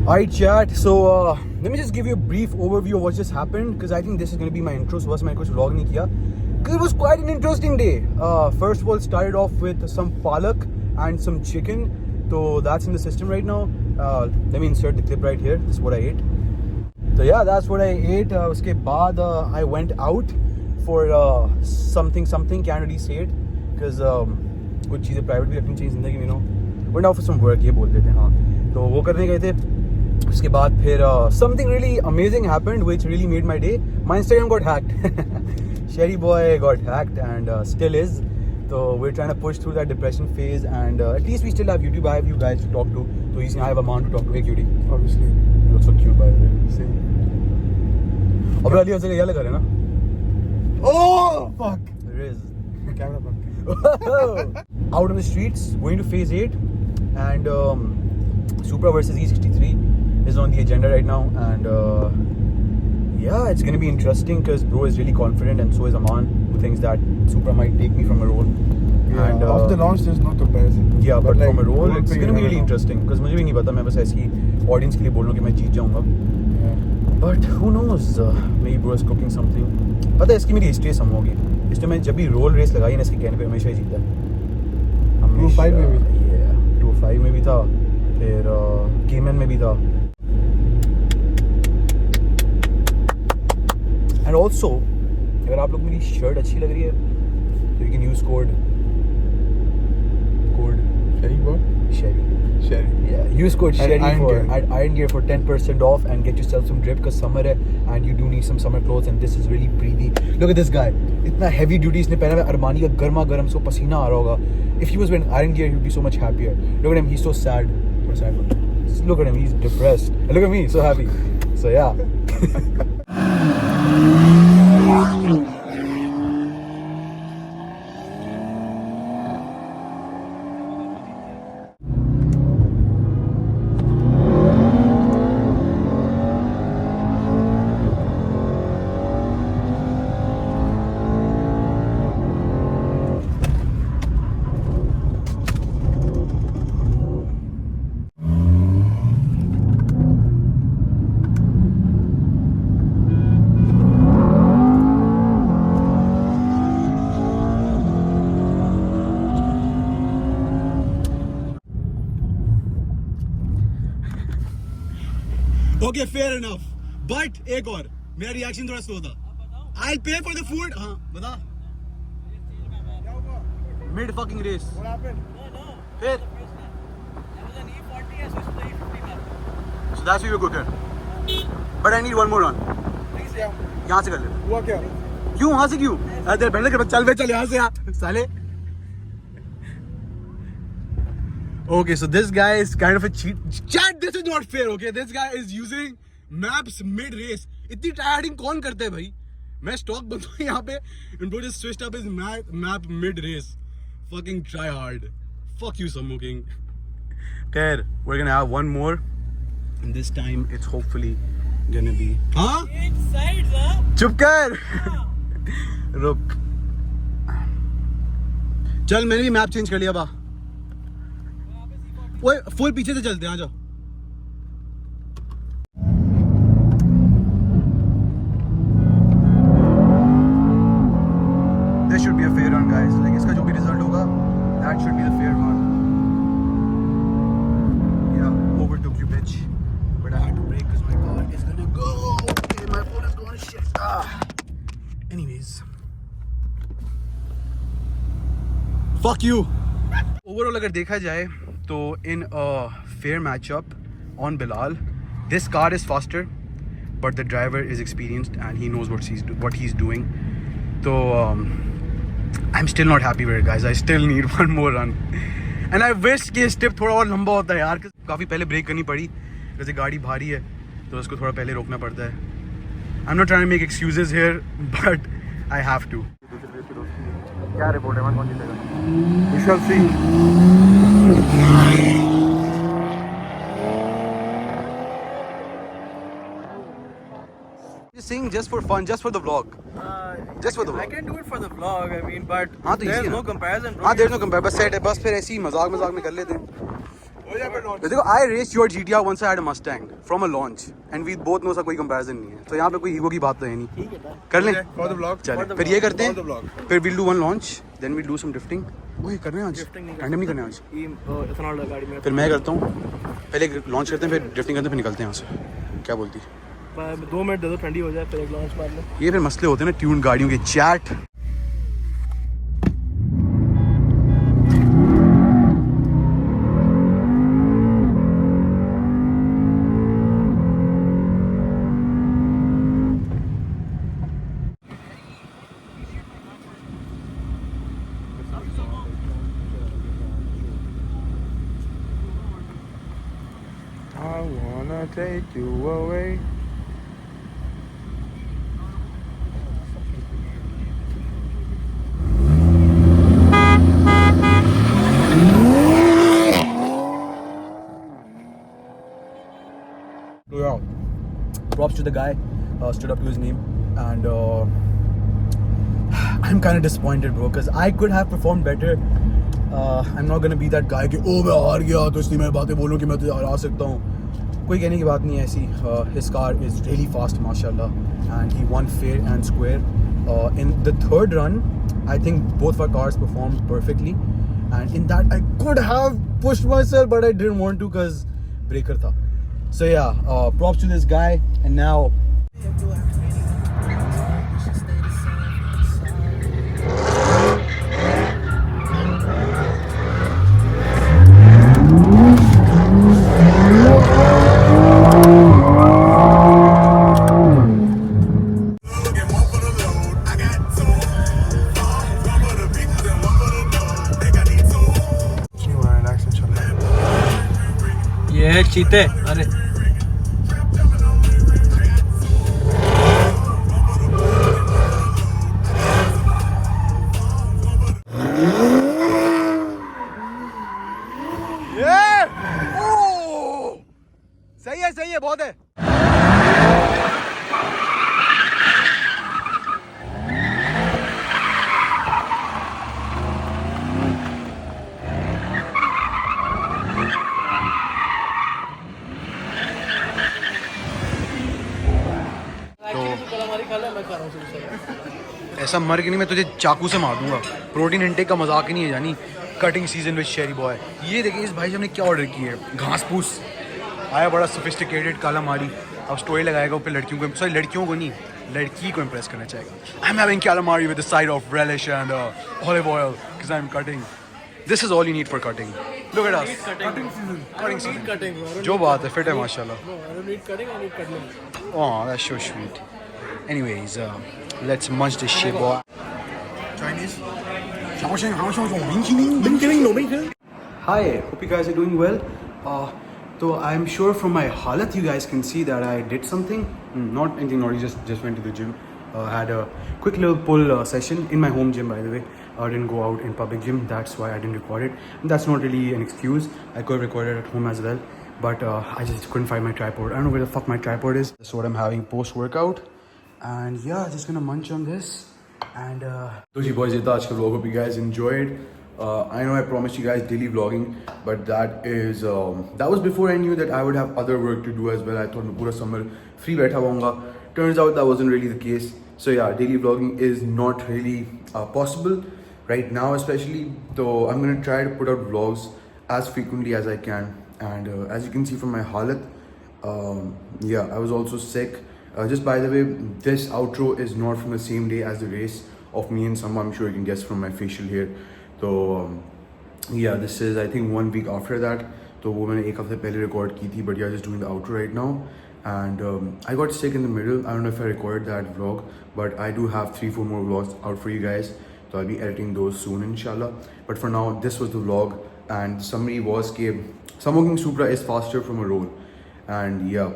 Alright chat, so let me just give you a brief overview of what just happened because I think this is going to be my intro. So मैंने कुछ vlog नहीं किया because it was quite an interesting day. First of all, started off with some palak and some chicken. So that's in the system right now. Let me insert the clip right here. This is what I ate. So yeah, that's what I ate. उसके बाद I went out for something. Can't really say it because कुछ चीज़ें private भी रखनी चाहिए ज़िंदगी में, you know. Went out for some work, ये बोल देते हैं हाँ. तो वो करने गए थे. उसके बाद फिर something really amazing happened which really made my day. My Instagram got hacked. Sherry boy got hacked and still is. So we're trying to push through that depression phase and at least we still have YouTube. I have you guys to talk to. So I have Aman to talk to. Hey cutie. Obviously. You look so cute by the way. Same. अब अली हंस के क्या लगा रहे ना? Oh fuck. Riz. Camera bump. Out on the streets, going to phase 8 and Supra versus E63 is on the agenda right now and yeah, it's going to be interesting because bro is really confident and so is Aman who thinks that Supra might take me from a role. Yeah, and after launch there's no comparison. Yeah, but like, from a role it's going to be really know. interesting because मुझे भी नहीं पता, मैं बस ऐसी audience के लिए बोल रहा हूँ कि मैं जीत जाऊँगा. But who knows, maybe bro is cooking something. पता है इसकी मेरी हिस्ट्री सम होगी. इसलिए मैं जब भी रोल रेस लगाई ना इसके कहने पे हमेशा ही जीता है. 205 में भी. Yeah, 205 में भी था. फिर केमन में भी था. And also, अगर आप लोग मेरी शर्ट अच्छी लग रही है तो you can use code Sherry. Sherry. Yeah, use code Sherry Iron for Gear. at Iron Gear for 10% off and get yourself some drip because summer है and you do need some summer clothes and this is really breathy. Look at this guy. इतना heavy duty इसने पहना है Armani का गर्मा गर्म सो पसीना आ रहा होगा. If he was wearing Iron Gear, he would be so much happier. Look at him, he's so sad. Look at him, he's depressed. And look at me, so happy. So yeah. Okay, fair enough. But एक और मेरा reaction थोड़ा slow था. I'll pay for the food. हाँ बता. Mid fucking race. What happened? No. फिर. There was an E40 and switched to the E50 car. So that's why we're good here. But I need one more run. Please, क्या यहाँ से कर ले. हुआ क्या? क्यों वहाँ से क्यों? अरे तेरे बहन के चल यहाँ से आ साले. Okay, so this guy is kind of a cheat. Chat, this is not fair. Okay, this guy is using maps mid race. इतनी टायरिंग कौन करते हैं भाई? मैं स्टॉक बंद हूँ यहाँ पे. And bro just switched up his map mid race. Fucking try hard. Fuck you, smoking. Khair, we're gonna have one more, and this time it's hopefully gonna be. हाँ? Change sides, huh? चुप कर. रुक. चल मैंने भी map change कर लिया बा. वो फुल पीछे से चलते हैं, आ जाओ. This should be a fair run, guys. Like इसका जो भी रिजल्ट होगा, that should be the fair one. Yeah, overtook you, bitch. But I had to brake because my car is gonna go. Okay, my phone is going to shit. Anyways. Fuck you. Overall अगर देखा जाए तो in a fair matchup on Bilal, this car is faster, but the driver is experienced and he knows what he's doing. So I'm still not happy with it, guys. I still need one more run, and I wish कि step थोड़ा और लंबा होता है यार. काफ़ी पहले break करनी पड़ी, जैसे गाड़ी भारी है तो उसको थोड़ा पहले रोकना पड़ता है. I'm not trying to make excuses here, but I have to. क्या रिपोर्ट है, कौन जीतेगा? We shall see. Just saying, just for fun, just for the vlog. Just for the vlog. I can do it for the vlog, I mean, but हाँ तो there's easy no है. comparison. हाँ there's no comparison. बस set है, बस फिर ऐसे ही मजाक में कर लेते हैं. देखो I raced your GTR once I had a Mustang from a launch and we both know सा कोई comparison नहीं है, तो यहाँ पे कोई ईगो की बात तो है नहीं. कर लें For the vlog. चले फिर ये करते For the हैं, vlog. फिर we'll do one launch, then we'll do some drifting. वो ये करने हैं आज, रैंडम नहीं करने हैं आज. इथेनॉल गाड़ी में फिर मैं करता हूँ, पहले लॉन्च करते हैं, फिर ड्रिफ्टिंग करते हैं, फिर निकलते हैं यहाँ से. क्या बोलती? 2 मिनट दे दो, ठंडी हो जाए फिर एक लॉन्च मार लो. ये फिर मसले होते हैं ना ट्यून गाड़ियों के. Chat I wanna take you away. Yeah. Props to the guy, stood up to his name, and I'm kind of disappointed, bro, because I could have performed better. I'm not gonna be that guy कि ओ मैं हार गया तो इसलिए मैं बातें बोलूँ कि मैं तुझे हरा सकता हूँ. कोई कहने की बात नहीं है ऐसी. His car is really fast, mashallah, and he won fair and square. In the third run, I think both of our cars performed perfectly, and in that I could have pushed myself, but I didn't want to because breaker tha. So yeah, props to this guy, and now. ये है चीते. अरे सही है बहुत है. हमारी खा ले, मैं खा रहा हूँ शुरू से. ऐसा मर के नहीं, मैं तुझे चाकू से मार दूंगा. प्रोटीन इंटेक का मजाक ही नहीं है जानी. Cutting season with Sheri boy. ये देखिए इस भाई साहब ने क्या ऑर्डर की है. घास फूस आया, बड़ा सोफिस्टिकेटेड काला मारी. अब स्टोरी लगाएगा ऊपर लड़कियों को, सॉरी लड़कियों को नहीं, लड़की को इम्प्रेस करना चाहेगा. I am having calamari with a side of relish and olive oil because I'm cutting. This is all you need for cutting. Look at us. Cutting season. Cutting season. Cutting. जो बात है, fit है माशाल्लाह. No, I don't need cutting. I need cutting. Oh, that's so sweet. Anyways, let's munch this shit, boy. Chinese. Hi, hope you guys are doing well. So I'm sure from my halat you guys can see that I did something. Not anything naughty, just went to the gym. Had a quick little pull session in my home gym, by the way. I didn't go out in public gym, that's why I didn't record it. And that's not really an excuse. I could have recorded at home as well, but I just couldn't find my tripod. I don't know where the fuck my tripod is. That's what I'm having post-workout. And yeah, just gonna munch on this. And so ji boys, ये था आज का vlog. Hope you guys enjoyed. I know I promised you guys daily vlogging, but that was before I knew that I would have other work to do as well. I thought मैं पूरा summer free बैठा हुआंगा. Turns out that wasn't really the case. So yeah, daily vlogging is not really possible right now, especially. So I'm gonna try to put out vlogs as frequently as I can. And as you can see from my halat, yeah, I was also sick. Just by the way, this outro is not from the same day as the race of me and Sama. I'm sure you can guess from my facial hair. So yeah, this is I think 1 week after that. So वो मैंने एक हफ्ते पहले record की थी, but yeah, just doing the outro right now. And I got sick in the middle. I don't know if I recorded that vlog, but I do have 3-4 more vlogs out for you guys. So I'll be editing those soon, inshallah. But for now, this was the vlog. And the summary was that Smoking Supra is faster from a roll. And yeah.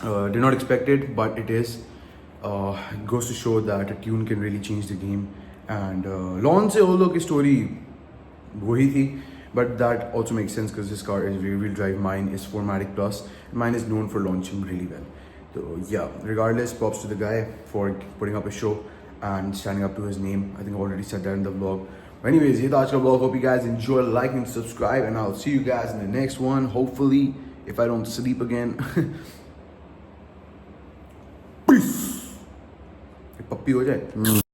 Did not expect it, but it is. It goes to show that a tune can really change the game. And launch se although ki story wahi thi, but that also makes sense because this car is rear-wheel drive. Mine is 4MATIC Plus. Mine is known for launching really well. So yeah, regardless, props to the guy for putting up a show and standing up to his name. I think I already said that in the vlog. Anyways, ये था आज का vlog. Hope you guys enjoy, like and subscribe, and I'll see you guys in the next one. Hopefully, if I don't sleep again. Peace. एक पप्पी हो जाए.